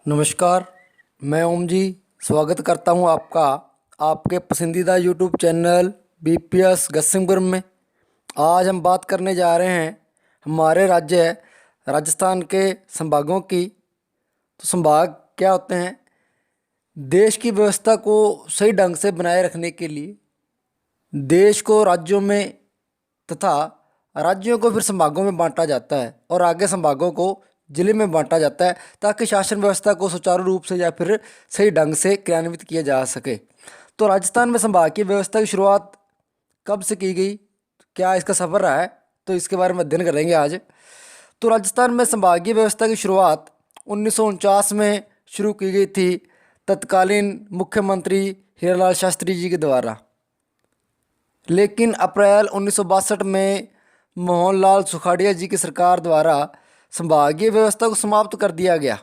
नमस्कार। मैं ओम जी स्वागत करता हूं आपका आपके पसंदीदा यूट्यूब चैनल बीपीएस गस्सिमपुर में। आज हम बात करने जा रहे हैं हमारे राज्य राजस्थान के संभागों की। तो संभाग क्या होते हैं? देश की व्यवस्था को सही ढंग से बनाए रखने के लिए देश को राज्यों में तथा राज्यों को फिर संभागों में बांटा जाता है और आगे संभागों को जिले में बांटा जाता है ताकि शासन व्यवस्था को सुचारू रूप से या फिर सही ढंग से क्रियान्वित किया जा सके। तो राजस्थान में संभागीय व्यवस्था की शुरुआत कब से की गई, क्या इसका सफ़र रहा है, तो इसके बारे में अध्ययन करेंगे आज। तो राजस्थान में संभागीय व्यवस्था की शुरुआत 1949 में शुरू की गई थी तत्कालीन मुख्यमंत्री हीरालाल शास्त्री जी के द्वारा। लेकिन अप्रैल 1962 में मोहनलाल सुखाड़िया जी की सरकार द्वारा संभागीय व्यवस्था को समाप्त कर दिया गया।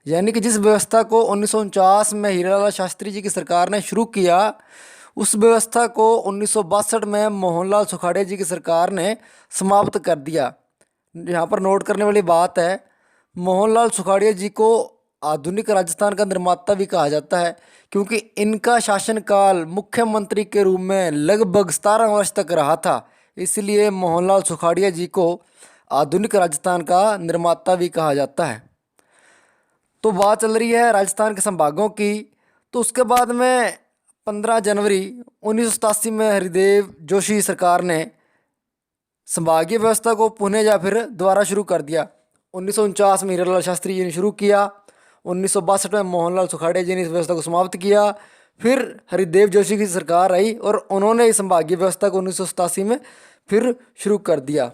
यानी कि जिस व्यवस्था को 1949 में हीरालाल शास्त्री जी की सरकार ने शुरू किया, उस व्यवस्था को 1962 में मोहनलाल सुखाड़िया जी की सरकार ने समाप्त कर दिया। यहाँ पर नोट करने वाली बात है, मोहनलाल सुखाड़िया जी को आधुनिक राजस्थान का निर्माता भी कहा जाता है क्योंकि इनका शासनकाल मुख्यमंत्री के रूप में लगभग 17 वर्ष तक रहा था। इसलिए मोहनलाल सुखाड़िया जी को आधुनिक राजस्थान का निर्माता भी कहा जाता है। तो बात चल रही है राजस्थान के संभागों की। तो उसके बाद में 15 जनवरी 1987 में हरिदेव जोशी सरकार ने संभागीय व्यवस्था को पुनः या फिर दोबारा शुरू कर दिया। 1949 में हीरालाल शास्त्री जी ने शुरू किया, 1962 में मोहनलाल सुखाड़िया जी ने इस व्यवस्था को समाप्त किया। फिर हरिदेव जोशी की सरकार आई और उन्होंने इस संभागीय व्यवस्था को 1987 में फिर शुरू कर दिया।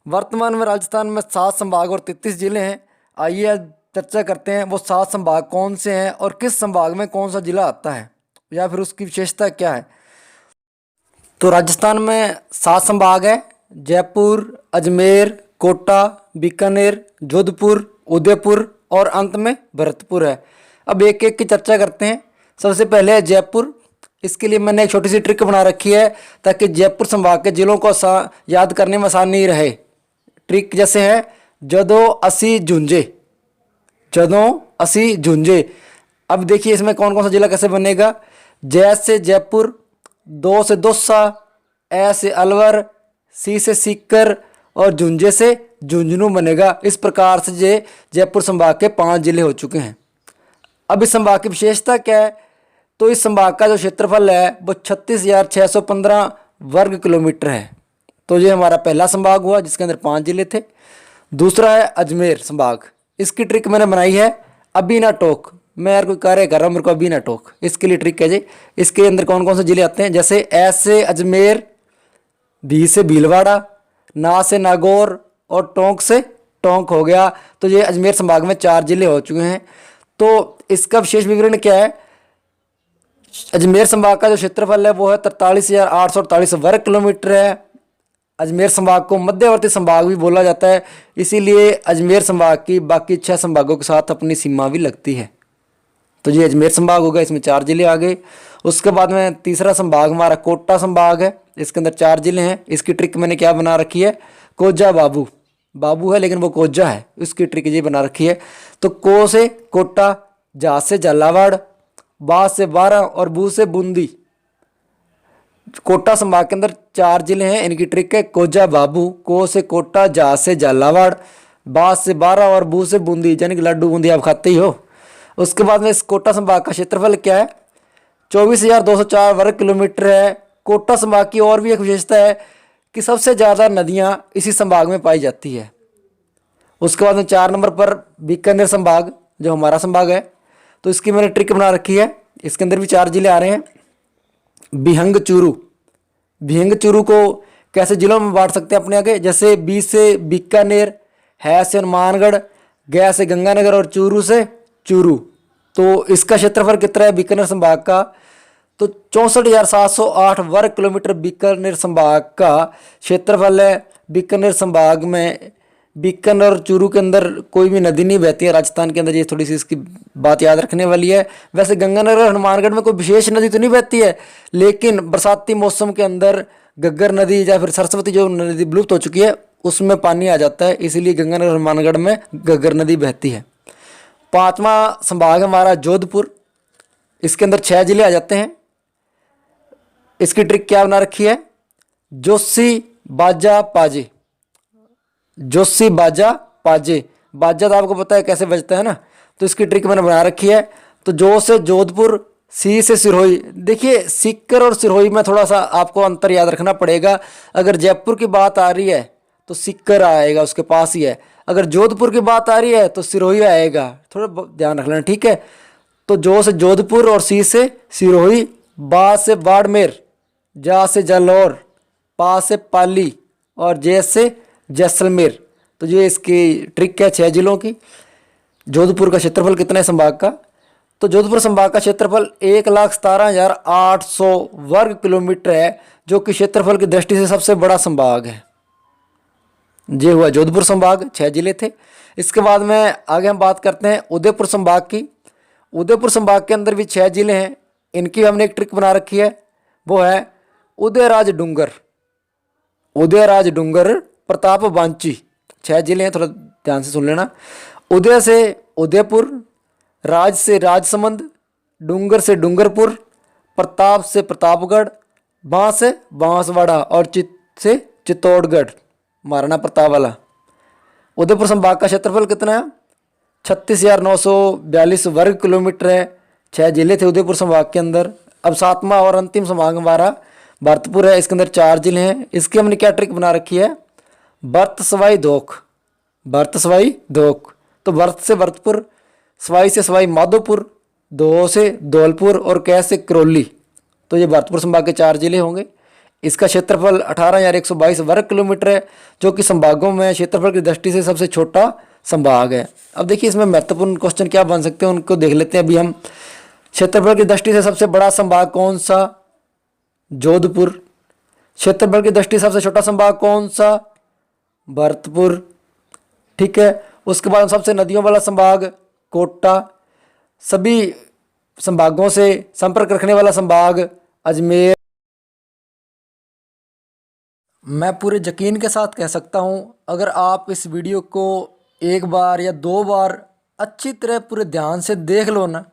वर्तमान में राजस्थान में 7 संभाग और 33 जिले हैं। आइए आज चर्चा करते हैं वो 7 संभाग कौन से हैं और किस संभाग में कौन सा जिला आता है या फिर उसकी विशेषता क्या है। तो राजस्थान में 7 संभाग है: जयपुर, अजमेर, कोटा, बीकानेर, जोधपुर, उदयपुर और अंत में भरतपुर है। अब एक एक की चर्चा करते हैं। सबसे पहले है जयपुर। इसके लिए मैंने एक छोटी सी ट्रिक बना रखी है ताकि जयपुर संभाग के जिलों को याद करने में आसानी रहे। ट्रिक जैसे है जदों असी झुंझे, जदों असी झुंझे। अब देखिए इसमें कौन कौन सा जिला कैसे बनेगा। जय से जयपुर, दो से दौसा, ए से अलवर, सी से सीकर और झुंझे से झुंझुनू बनेगा। इस प्रकार से ये जयपुर संभाग के 5 जिले हो चुके हैं। अब इस संभाग की विशेषता क्या है? तो इस संभाग का जो क्षेत्रफल है वो 36,615 वर्ग किलोमीटर है। तो ये हमारा पहला संभाग हुआ जिसके अंदर 5 जिले थे। दूसरा है अजमेर संभाग। इसकी ट्रिक मैंने बनाई है अभी ना टोक। मैं यार कोई कार्य कर रहा हूँ, मेरे को अभी ना टोक, इसके लिए ट्रिक है जी। इसके अंदर कौन कौन से जिले आते हैं, जैसे एस से अजमेर, भी से भीलवाड़ा, ना से नागौर और टोंक से टोंक हो गया। तो ये अजमेर संभाग में 4 जिले हो चुके हैं। तो इसका विशेष विवरण क्या है? अजमेर संभाग का जो क्षेत्रफल है वो है 43,848 वर्ग किलोमीटर है। अजमेर संभाग को मध्यवर्ती संभाग भी बोला जाता है, इसीलिए अजमेर संभाग की बाकी 6 संभागों के साथ अपनी सीमा भी लगती है। तो ये अजमेर संभाग होगा, इसमें 4 जिले आ गए। उसके बाद में तीसरा संभाग हमारा कोटा संभाग है। इसके अंदर 4 जिले हैं। इसकी ट्रिक मैंने क्या बना रखी है, कोजा बाबू, बाबू है लेकिन वो कोजा है, उसकी ट्रिक ये बना रखी है। तो को से कोटा, जा से झालावाड़, बा से बारां और बू से बूंदी। कोटा संभाग के अंदर 4 जिले हैं। इनकी ट्रिक है कोजा बाबू, को से कोटा, जा से झालावाड़, बा से बारां और बू से बूंदी, यानी कि लड्डू बूंदी आप खाते ही हो। उसके बाद में इस कोटा संभाग का क्षेत्रफल क्या है, 24,204 वर्ग किलोमीटर है। कोटा संभाग की और भी एक विशेषता है कि सबसे ज़्यादा नदियाँ इसी संभाग में पाई जाती है। उसके बाद में 4 नंबर पर बीकानेर संभाग जो हमारा संभाग है। तो इसकी मैंने ट्रिक बना रखी है। इसके अंदर भी 4 जिले आ रहे हैं। बिहंग चूरू, बिहंग चूरू को कैसे जिलों में बांट सकते हैं अपने आगे, जैसे बी से बीकानेर, है से हनुमानगढ़, गया से गंगानगर और चूरू से चूरू। तो इसका क्षेत्रफल कितना है बीकानेर संभाग का, तो 64,708 वर्ग किलोमीटर बीकानेर संभाग का क्षेत्रफल है। बीकानेर संभाग में बीकानेर और चूरू के अंदर कोई भी नदी नहीं बहती है राजस्थान के अंदर, ये थोड़ी सी इसकी बात याद रखने वाली है। वैसे गंगानगर और हनुमानगढ़ में कोई विशेष नदी तो नहीं बहती है, लेकिन बरसाती मौसम के अंदर घग्गर नदी या फिर सरस्वती जो नदी विलुप्त हो चुकी है उसमें पानी आ जाता है, इसीलिए गंगानगर हनुमानगढ़ में घग्गर नदी बहती है। पांचवा संभाग है हमारा जोधपुर। इसके अंदर 6 जिले आ जाते हैं। इसकी ट्रिक क्या बना रखी है, जोशी बाजा पाजे। जोशी बाजा पाजे, बाजा तो आपको पता है कैसे बजता है ना, तो इसकी ट्रिक मैंने बना रखी है। तो जो से जोधपुर, सी से सिरोही। देखिए सीकर और सिरोही में थोड़ा सा आपको अंतर याद रखना पड़ेगा। अगर जयपुर की बात आ रही है तो सीकर आएगा, उसके पास ही है। अगर जोधपुर की बात आ रही है तो सिरोही आएगा, थोड़ा ध्यान रख लेना, ठीक है। तो जो से जोधपुर और सी से सिरोही, बा से बाड़मेर, जा से जालौर, पा से पाली और जे से जैसलमेर। तो ये इसकी ट्रिक है 6 जिलों की। जोधपुर का क्षेत्रफल कितना है संभाग का, तो जोधपुर संभाग का क्षेत्रफल 1,17,800 वर्ग किलोमीटर है, जो कि क्षेत्रफल की दृष्टि से सबसे बड़ा संभाग है। ये हुआ जोधपुर संभाग, 6 जिले थे। इसके बाद में आगे हम बात करते हैं उदयपुर संभाग की। उदयपुर संभाग के अंदर भी 6 जिले हैं। इनकी हमने एक ट्रिक बना रखी है, वो है उदयराज डूंगर। उदयराज डूंगर, प्रताप बांची, 6 जिले हैं, थोड़ा ध्यान से सुन लेना। उदय से उदयपुर, राज से राजसमंद, डूंगर से डूंगरपुर, प्रताप से प्रतापगढ़, बांस से बांसवाड़ा और चित से चित्तौड़गढ़, महाराणा प्रताप वाला। उदयपुर संभाग का क्षेत्रफल कितना है, 36,942 वर्ग किलोमीटर है। 6 जिले थे उदयपुर संभाग के अंदर। अब 7वां और अंतिम संभाग हमारा भरतपुर है। इसके अंदर 4 जिले हैं। इसकी हमने क्या ट्रिक बना रखी है, भरत सवाई धोख। भरत सवाई धोख, तो भरत से भरतपुर, सवाई से सवाई माधोपुर, दो से धौलपुर और कै से करौली। तो ये भरतपुर संभाग के 4 जिले होंगे। इसका क्षेत्रफल 18,122 वर्ग किलोमीटर है, जो कि संभागों में क्षेत्रफल की दृष्टि से सबसे छोटा संभाग है। अब देखिए इसमें महत्वपूर्ण क्वेश्चन क्या बन सकते हैं, उनको देख लेते हैं अभी हम। क्षेत्रफल की दृष्टि से सबसे बड़ा संभाग कौन सा, जोधपुर। क्षेत्रफल की दृष्टि से सबसे छोटा संभाग कौन सा, भरतपुर, ठीक है। उसके बाद सबसे नदियों वाला संभाग कोटा। सभी संभागों से संपर्क रखने वाला संभाग अजमेर। मैं पूरे यकीन के साथ कह सकता हूँ, अगर आप इस वीडियो को एक बार या 2 बार अच्छी तरह पूरे ध्यान से देख लो ना,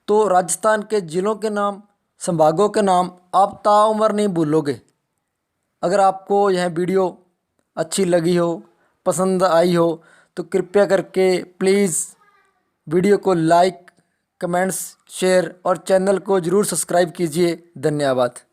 तो राजस्थान के ज़िलों के नाम, संभागों के नाम आप ताउम्र नहीं भूलोगे। अगर आपको यह वीडियो अच्छी लगी हो, पसंद आई हो, तो कृपया करके प्लीज़ वीडियो को लाइक, कमेंट्स, शेयर और चैनल को ज़रूर सब्सक्राइब कीजिए। धन्यवाद।